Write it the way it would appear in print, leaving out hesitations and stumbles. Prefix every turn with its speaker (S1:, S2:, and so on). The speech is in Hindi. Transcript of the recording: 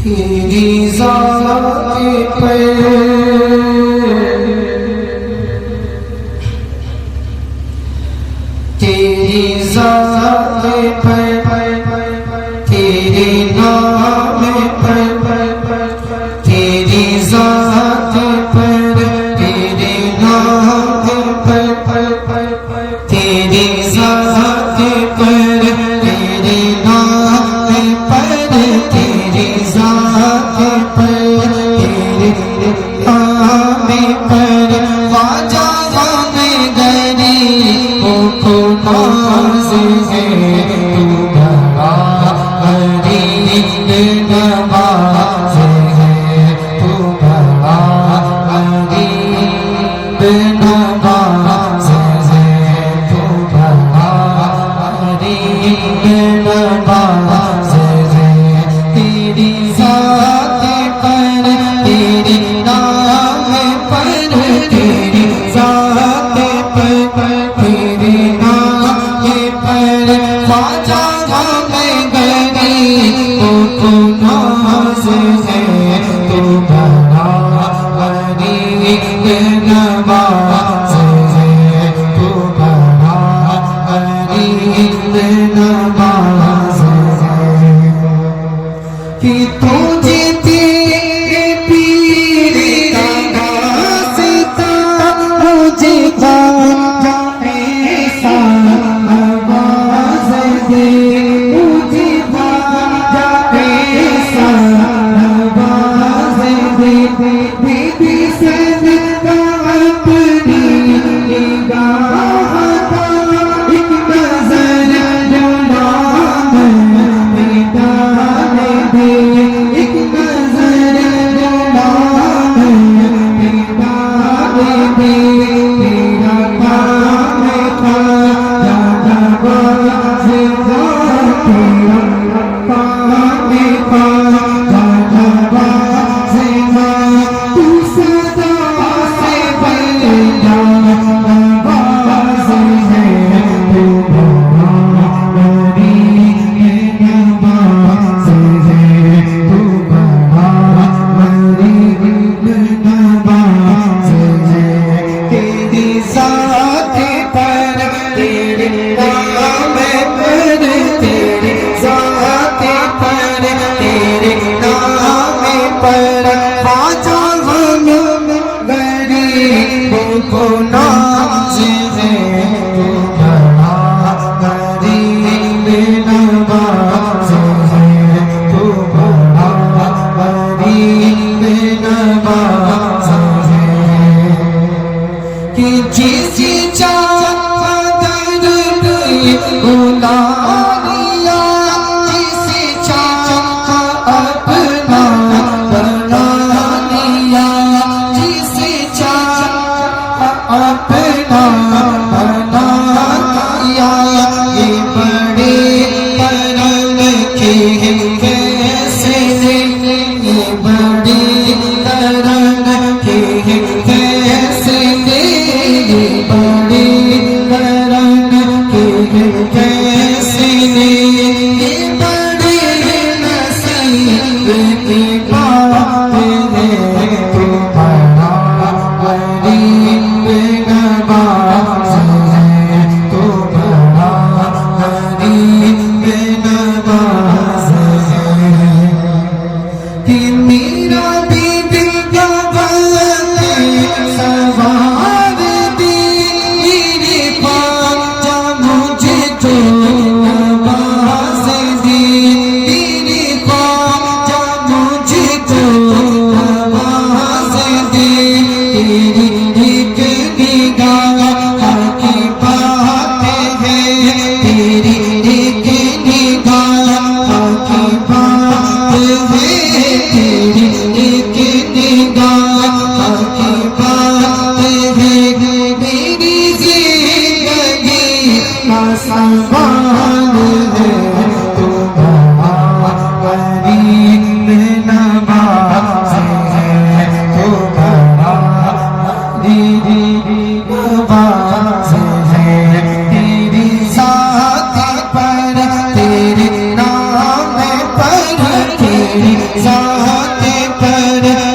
S1: तेरी ज़ात पर तेरी ज़ात पर तेरे नाम पर तेरी ज़ात पर तेरे नाम पर तेरी ज़ात पर तेरे नाम पर तेरी ज़ात पर तेरे नाम पर ख्वाजा में गरीबों को नाज़ है तू बड़ा गरीब नवाज़ है तू बड़ा गरीब नवाज़ है तू बड़ा गरीब नवाज़ है तेरी ज़ात पर तेरे नाम पर तेरी ज़ात पर तेरे नाम पर ख्वाजा में गरीबों को नाज़ है तू बड़ा गरीब नवाज़ है तू बड़ा गरीब नवाज़ है कि तुझे तेरे पीर का वास्ता मुझे ऐसा नवाज़ दे मुझे ऐसा नवाज़ दे बीबी सदका अपनी निगाह का एक नज़र गुलाम में डाल दे एक नज़र गुलाम में डाल दे तेरा काम था नवाज़ का तेरा काम था नवाज़ का तू सदा से बल्ला नवाज़ है तू बड़ा गरीब नवाज़ है तू बड़ा गरीब नवाज़ है तेरी ज़ात पर तेरे नाम पर तेरी ज़ात पर तेरे नाम पर ख्वाजा गरीबों को नाज़ है तू बड़ा गरीब नवाज़ है तू बड़ा गरीब नवाज़ है कि जिस चादर उड़ा लिया जिस चाहा अपना बना लिया जिस चाहा अपना बना लिया ये बड़े करम के कैसे ये बड़े करम के कैसे ये बड़े करम के कैसे ये बड़े नसीब की बात है तू बड़ा गरीब नवाज़ है तू बड़ा गरीब नवाज़ है कि मेरा भी दिल का वक्त सवार दे मेरे ख्वाजा मुझे तो नवाज़ दे मेरे ख्वाजा मुझे तो नवाज़ दे तेरी एक निगाह की बात है तेरी एक निगाह की बात है तेरी एक निगाह की बात है मेरी ज़िंदगी का सवाल है तू बड़ा गरीब नवाज़ है तू बड़ा गरीब नवाज़ है तेरी ज़ात पर तेरे नाम पर तेरी साथ पर